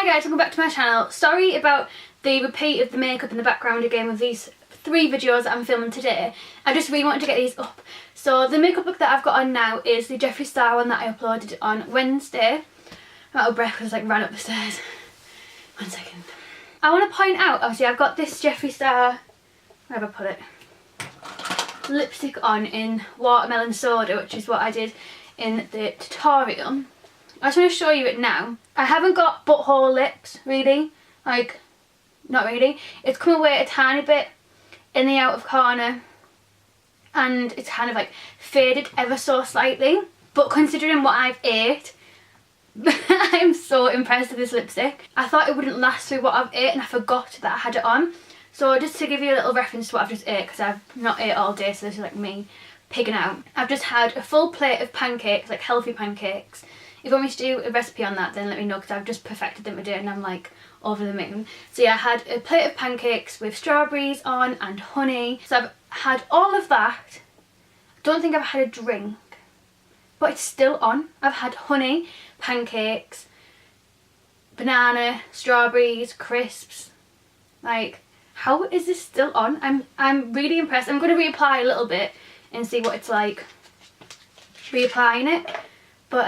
Hi guys, welcome back to my channel. Sorry about the repeat of the makeup in the background again with these 3 videos that I'm filming today. I just really wanted to get these up. So the makeup look that I've got on now is the Jeffree Star one that I uploaded on Wednesday. I'm out of breath because I ran up the stairs. 1 second. I want to point out, obviously I've got this Jeffree Star, where have I put it? Lipstick on in Watermelon Soda, which is what I did in the tutorial. I just want to show you it now. I haven't got butthole lips, really. Like, not really. It's come away a tiny bit in the outer corner. And it's kind of like faded ever so slightly. But considering what I've ate, I'm so impressed with this lipstick. I thought it wouldn't last through what I've ate and I forgot that I had it on. So just to give you a little reference to what I've just ate, because I've not ate all day, so this is like me pigging out. I've just had a full plate of pancakes, like healthy pancakes. If you want me to do a recipe on that, then let me know, because I've just perfected them today and I'm like over the moon. So yeah, I had a plate of pancakes with strawberries on and honey. So I've had all of that. I don't think I've had a drink, but it's still on. I've had honey, pancakes, banana, strawberries, crisps. Like, how is this still on? I'm really impressed. I'm going to reapply a little bit and see what it's like reapplying it. But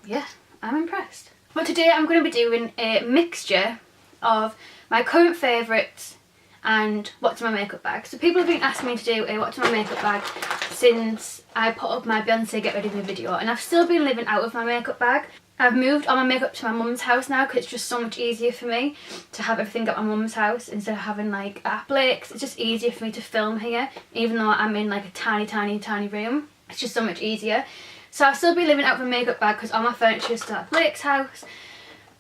yeah, I'm impressed. But today I'm going to be doing a mixture of my current favourites and what's in my makeup bag. So people have been asking me to do a what's in my makeup bag since I put up my Beyonce Get Ready With Me video, and I've still been living out of my makeup bag. I've moved all my makeup to my mum's house now because it's just so much easier for me to have everything at my mum's house instead of having like at Blake's. It's just easier for me to film here, even though I'm in like a tiny room. It's just so much easier. So I'll still be living out of my makeup bag because all my furniture is still at Blake's house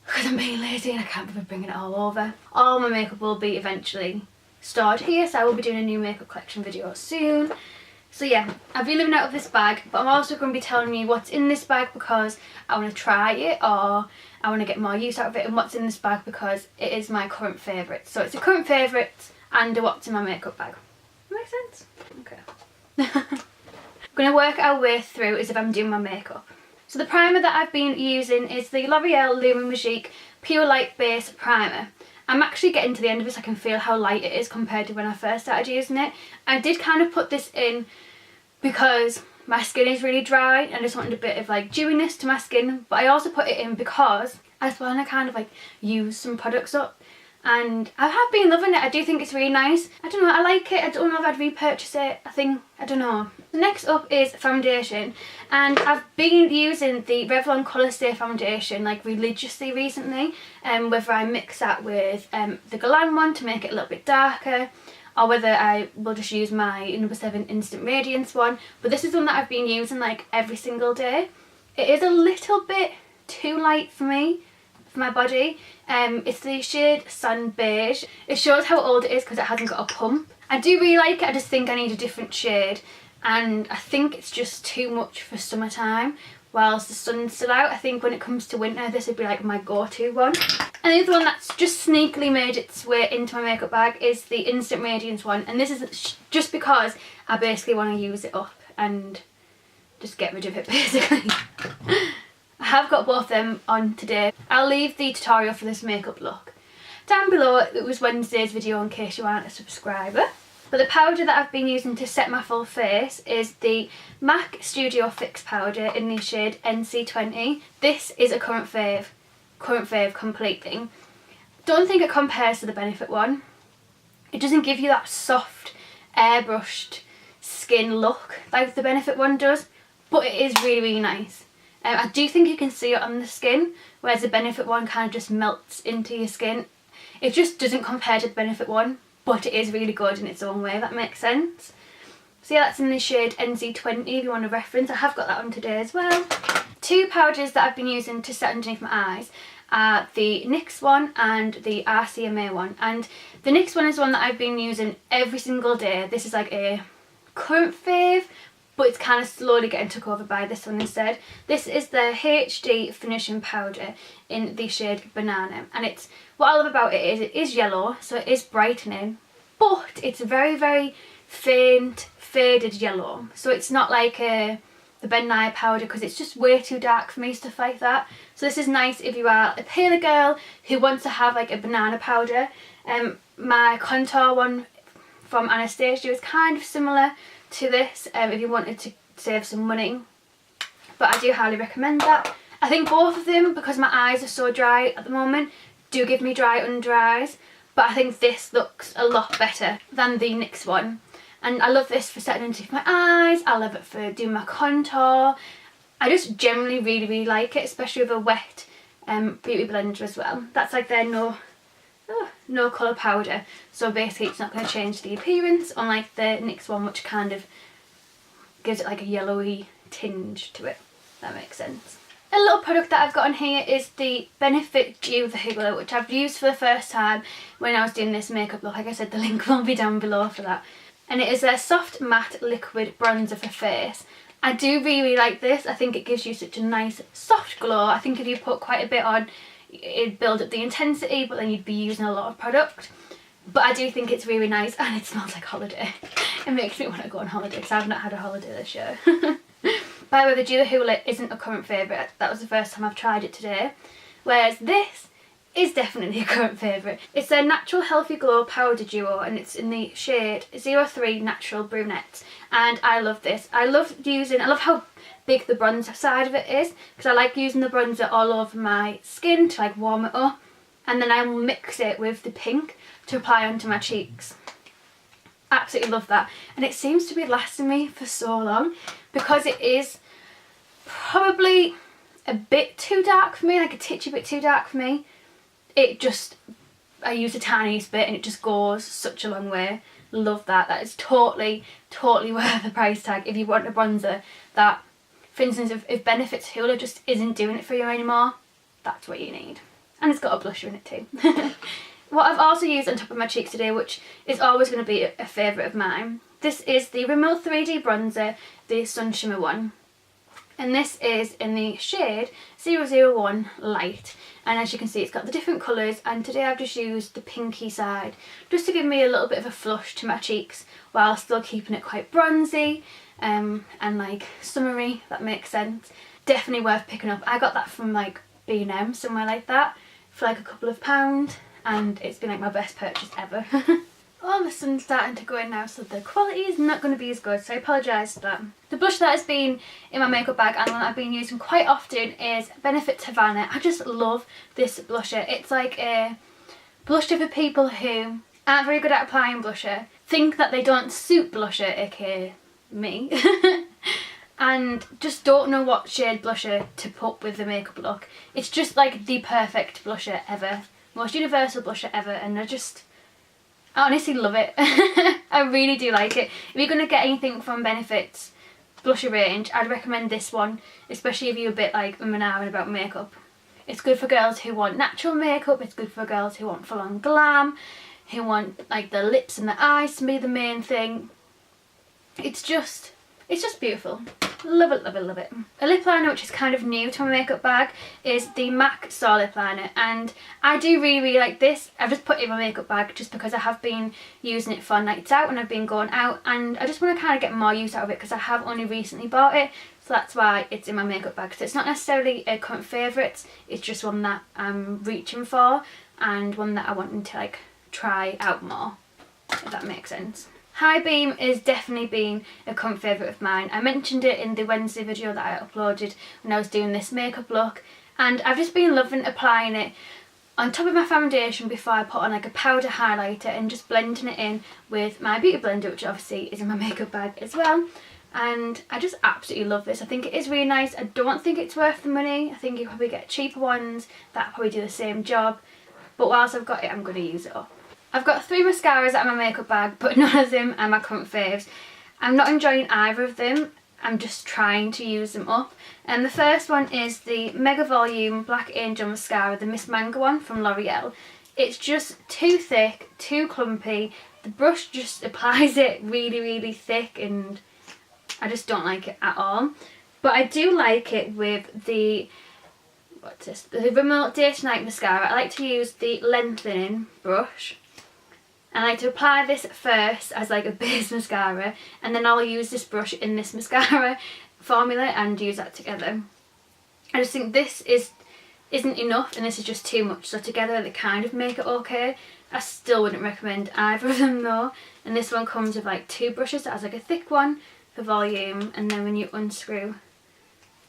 because I'm being lazy and I can't bother bringing it all over. All my makeup will be eventually stored here, so I will be doing a new makeup collection video soon. So yeah, I've been living out of this bag, but I'm also going to be telling you what's in this bag because I want to try it or I want to get more use out of it, and what's in this bag because it is my current favourite. So it's a current favourite and a what's in my makeup bag. Makes sense? Okay. Going to work our way through as if I'm doing my makeup. So the primer that I've been using is the L'Oreal Lumen Magique Pure Light Base Primer. I'm actually getting to the end of this. I can feel how light it is compared to when I first started using it. I did kind of put this in because my skin is really dry and I just wanted a bit of like dewiness to my skin, but I also put it in because I just want to kind of like use some products up. And I have been loving it. I do think it's really nice. I don't know, I like it. I don't know if I'd repurchase it. I don't know. Next up is foundation, and I've been using the Revlon Colour Stay foundation like religiously recently, whether I mix that with the Galan one to make it a little bit darker, or whether I will just use my No. 7 Instant Radiance one. But this is one that I've been using like every single day. It is a little bit too light for me, for my body. It's the shade Sun Beige. It shows how old it is because it hasn't got a pump. I do really like it, I just think I need a different shade, and I think it's just too much for summertime whilst the sun's still out. I think when it comes to winter this would be like my go-to one. And the other one that's just sneakily made its way into my makeup bag is the Instant Radiance one, and this is just because I basically want to use it up and just get rid of it basically. I have got both of them on today. I'll leave the tutorial for this makeup look down below. It was Wednesday's video in case you aren't a subscriber. But the powder that I've been using to set my full face is the MAC Studio Fix powder in the shade NC20. This is a current fave completely. Don't think it compares to the Benefit one. It doesn't give you that soft, airbrushed skin look like the Benefit one does, but it is really nice. I do think you can see it on the skin, whereas the Benefit one kind of just melts into your skin. It just doesn't compare to the Benefit one, but it is really good in its own way, if that makes sense. So yeah, that's in the shade NC20 if you want a reference. I have got that on today as well. 2 powders that I've been using to set underneath my eyes are the NYX one and the RCMA one. And the NYX one is one that I've been using every single day. This is like a current fave, but it's kind of slowly getting took over by this one instead. This is the HD Finishing Powder in the shade Banana, and it's, what I love about it is yellow, so it is brightening, but it's very faint, faded yellow. So it's not like a the Ben Nye powder because it's just way too dark for me, stuff like that. So this is nice if you are a paler girl who wants to have like a banana powder. My contour one from Anastasia is kind of similar to this if you wanted to save some money, but I do highly recommend that. I think both of them, because my eyes are so dry at the moment, do give me dry under eyes, but I think this looks a lot better than the NYX one. And I love this for setting underneath my eyes, I love it for doing my contour. I just generally really like it, especially with a wet beauty blender as well. That's like their no colour powder, so basically it's not going to change the appearance, unlike the NYX one, which kind of gives it like a yellowy tinge to it. That makes sense. A little product that I've got on here is the Benefit Dew the Hoola, which I've used for the first time when I was doing this makeup look. Like I said, the link will be down below for that. And it is a soft matte liquid bronzer for face. I do really like this. I think it gives you such a nice soft glow. I think if you put quite a bit on, it'd build up the intensity, but then you'd be using a lot of product. But I do think it's really nice, and it smells like holiday. It makes me want to go on holiday because I've not had a holiday this year. By the way, the Dew the Hoola isn't a current favourite. That was the first time I've tried it today. Whereas this is definitely a current favourite. It's their Natural Healthy Glow Powder Duo, and it's in the shade 03 Natural Brunette. And I love this. I love how big the bronzer side of it is, because I like using the bronzer all over my skin to like warm it up. And then I will mix it with the pink to apply onto my cheeks. Absolutely love that, and it seems to be lasting me for so long because it is probably a bit too dark for me, like a titchy bit too dark for me. I use the tiniest bit and it just goes such a long way. Love that. That is totally worth the price tag if you want a bronzer that, for instance, if Benefit Hoola just isn't doing it for you anymore, that's what you need. And it's got a blusher in it too. What I've also used on top of my cheeks today, which is always going to be a favourite of mine, this is the Rimmel 3D Bronzer, the Sun Shimmer one. And this is in the shade 001 Light. And as you can see, it's got the different colours, and today I've just used the pinky side just to give me a little bit of a flush to my cheeks while still keeping it quite bronzy and like summery, if that makes sense. Definitely worth picking up. I got that from like B&M, somewhere like that, for like a couple of pounds. And it's been like my best purchase ever. Oh, the sun's starting to go in now, so the quality is not going to be as good, so I apologise for that. The blush that has been in my makeup bag and one that I've been using quite often is Benefit Havana. I just love this blusher. It's like a blusher for people who aren't very good at applying blusher, think that they don't suit blusher, aka me, and just don't know what shade blusher to put with the makeup look. It's just like the perfect blusher ever. Most universal blusher ever, and I honestly love it. I really do like it. If you're going to get anything from Benefit's blusher range, I'd recommend this one, especially if you're a bit like and about makeup. It's good for girls who want natural makeup, it's good for girls who want full on glam, who want like the lips and the eyes to be the main thing. It's just beautiful. Love it, love it, love it. A lip liner which is kind of new to my makeup bag is the MAC Star Lip Liner, and I do really like this. I've just put it in my makeup bag just because I have been using it for nights out when I've been going out, and I just want to kind of get more use out of it because I have only recently bought it, so that's why it's in my makeup bag. So it's not necessarily a current favourite, it's just one that I'm reaching for and one that I want to like try out more, if that makes sense. High Beam is definitely been a current favourite of mine. I mentioned it in the Wednesday video that I uploaded when I was doing this makeup look, and I've just been loving applying it on top of my foundation before I put on like a powder highlighter and just blending it in with my beauty blender, which obviously is in my makeup bag as well. And I just absolutely love this. I think it is really nice. I don't think it's worth the money. I think you probably get cheaper ones that probably do the same job, but whilst I've got it, I'm going to use it up. I've got 3 mascaras out of my makeup bag, but none of them are my current faves. I'm not enjoying either of them, I'm just trying to use them up. And the first one is the Mega Volume Black Angel Mascara, the Miss Mango one from L'Oreal. It's just too thick, too clumpy. The brush just applies it really thick, and I just don't like it at all. But I do like it with the, what's this? The Rimmel Day to Night Mascara. I like to use the lengthening brush. I like to apply this first as like a base mascara, and then I'll use this brush in this mascara formula and use that together. I just think this isn't enough and this is just too much, so together they kind of make it okay. I still wouldn't recommend either of them though. And this one comes with like 2 brushes. That has like a thick one for volume, and then when you unscrew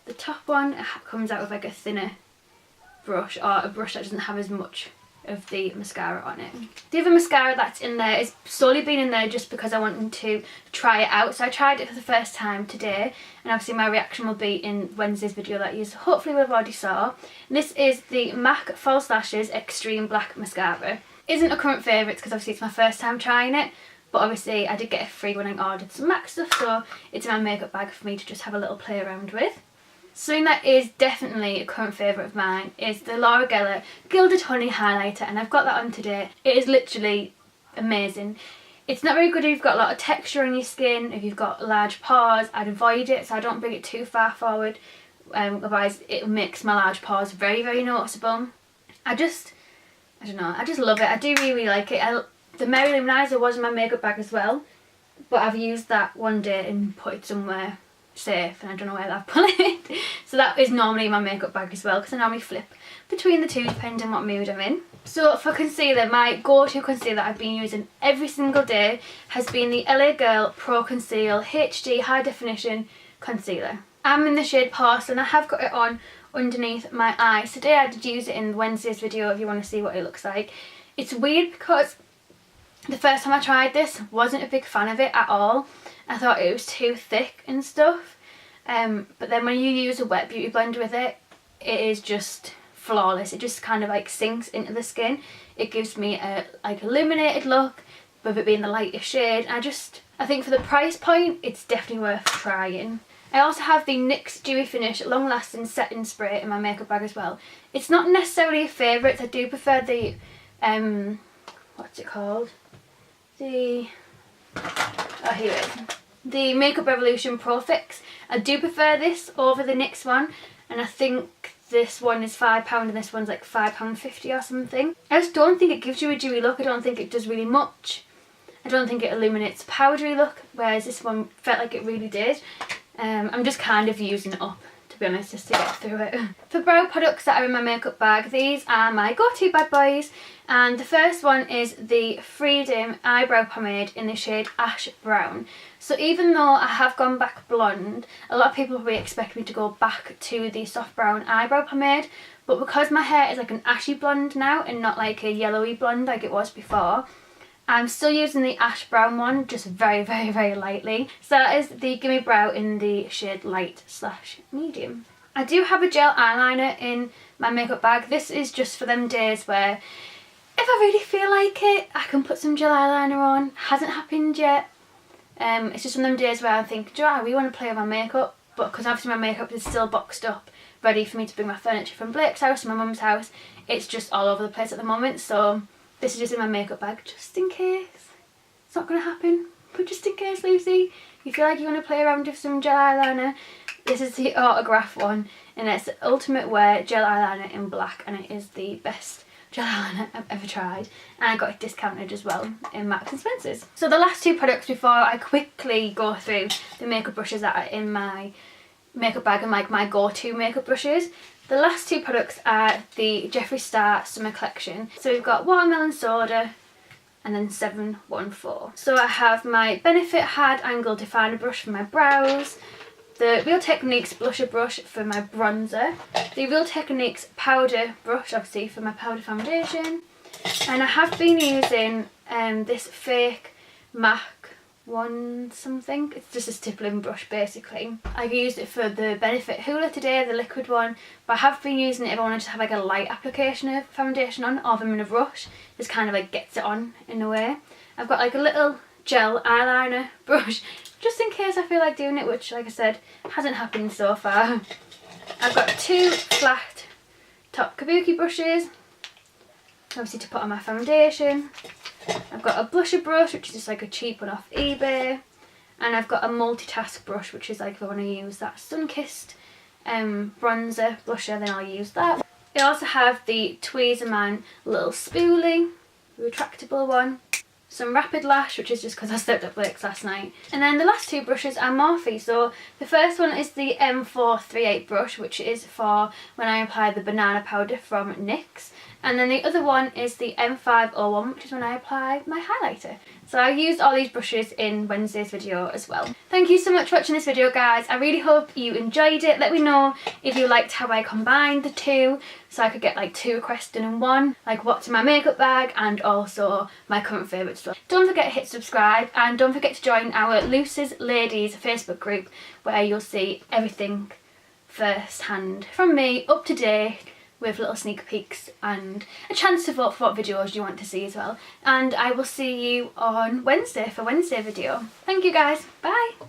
the top one, it comes out with like a thinner brush, or a brush that doesn't have as much of the mascara on it. The other mascara that's in there is solely been in there just because I wanted to try it out. So I tried it for the first time today, and obviously my reaction will be in Wednesday's video that you hopefully will have already saw. And this is the MAC False Lashes Extreme Black Mascara. Isn't a current favourite because obviously it's my first time trying it, but obviously I did get it free when I ordered some MAC stuff, so it's in my makeup bag for me to just have a little play around with. Something that is definitely a current favourite of mine is the Laura Geller Gilded Honey Highlighter, and I've got that on today. It is literally amazing. It's not very good if you've got a lot of texture on your skin, if you've got large pores. I'd avoid it, so I don't bring it too far forward, otherwise it makes my large pores very, very noticeable. I don't know, I just love it. I do really like it. The Mary Luminizer was in my makeup bag as well, but I've used that one day and put it somewhere safe, and I don't know where I've put it. So that is normally in my makeup bag as well, because I normally flip between the two depending on what mood I'm in. So for concealer, my go-to concealer I've been using every single day has been the LA Girl Pro Conceal HD High Definition Concealer. I'm in the shade Porcelain. I have got it on underneath my eyes. Today I did use it in Wednesday's video if you want to see what it looks like. It's weird because the first time I tried this, wasn't a big fan of it at all. I thought it was too thick and stuff, but then when you use a wet beauty blender with it, it is just flawless. It just kind of like sinks into the skin. It gives me a like illuminated look with it being the lightest shade. I think for the price point, it's definitely worth trying. I also have the NYX Dewy Finish Long Lasting Setting Spray in my makeup bag as well. It's not necessarily a favourite. I do prefer the what's it called? Oh, here it is. The Makeup Revolution Pro Fix. I do prefer this over the NYX one, and I think this one is £5 and this one's like £5.50 or something. I just don't think it gives you a dewy look. I don't think it does really much. I don't think it illuminates a powdery look, whereas this one felt like it really did. I'm just kind of using it up, to be honest, just to get through it. For brow products that are in my makeup bag, these are my go-to bad boys, and the first one is the Freedom Eyebrow Pomade in the shade Ash Brown. So even though I have gone back blonde, a lot of people probably expect me to go back to the soft brown eyebrow pomade, but because my hair is like an ashy blonde now and not like a yellowy blonde like it was before, I'm still using the ash brown one, just very, very, very lightly. So that is the Gimme Brow in the shade Light / Medium. I do have a gel eyeliner in my makeup bag. This is just for them days where if I really feel like it, I can put some gel eyeliner on. Hasn't happened yet. It's just one of them days where I think, do I really want to play with my makeup? But because obviously my makeup is still boxed up, ready for me to bring my furniture from Blake's house and my mum's house, it's just all over the place at the moment. So this is just in my makeup bag, just in case. It's not going to happen, but just in case, Lucy. You feel like you want to play around with some gel eyeliner, this is the Autograph one, and it's the Ultimate Wear Gel Eyeliner in black, and it is the best gel eyeliner I've ever tried, and I got it discounted as well in Marks and Spencer's. So the last two products before I quickly go through the makeup brushes that are in my makeup bag and like my go-to makeup brushes. The last two products are the Jeffree Star Summer Collection. So we've got Watermelon Soda and then 714. So I have my Benefit Hard Angle Definer Brush for my brows, the Real Techniques Blusher Brush for my bronzer, the Real Techniques Powder Brush obviously for my powder foundation, and I have been using this fake MAC one something. It's just a stippling brush basically. I used it for the Benefit Hoola today, the liquid one, but I have been using it if I wanted to have like a light application of foundation on, or if I'm in a rush, just kind of like gets it on in a way. I've got like a little gel eyeliner brush just in case I feel like doing it, which like I said hasn't happened so far. I've got two flat top kabuki brushes, obviously to put on my foundation. I've got a blusher brush, which is just like a cheap one off eBay, and I've got a multitask brush, which is like if I want to use that sun-kissed bronzer blusher, then I'll use that. I also have the Tweezerman little spoolie, retractable one, some Rapid Lash, which is just because I slept up late last night. And then the last two brushes are Morphe. So the first one is the M438 brush, which is for when I apply the banana powder from NYX. And then the other one is the M501, which is when I apply my highlighter. So I used all these brushes in Wednesday's video as well. Thank you so much for watching this video, guys. I really hope you enjoyed it. Let me know if you liked how I combined the two, so I could get like 2 requests done in one, like what's in my makeup bag and also my current favourite stuff. Don't forget to hit subscribe, and don't forget to join our Luce's Ladies Facebook group, where you'll see everything first hand from me, up to date, with little sneak peeks and a chance to vote for what videos you want to see as well. And I will see you on Wednesday for Wednesday video. Thank you guys, bye!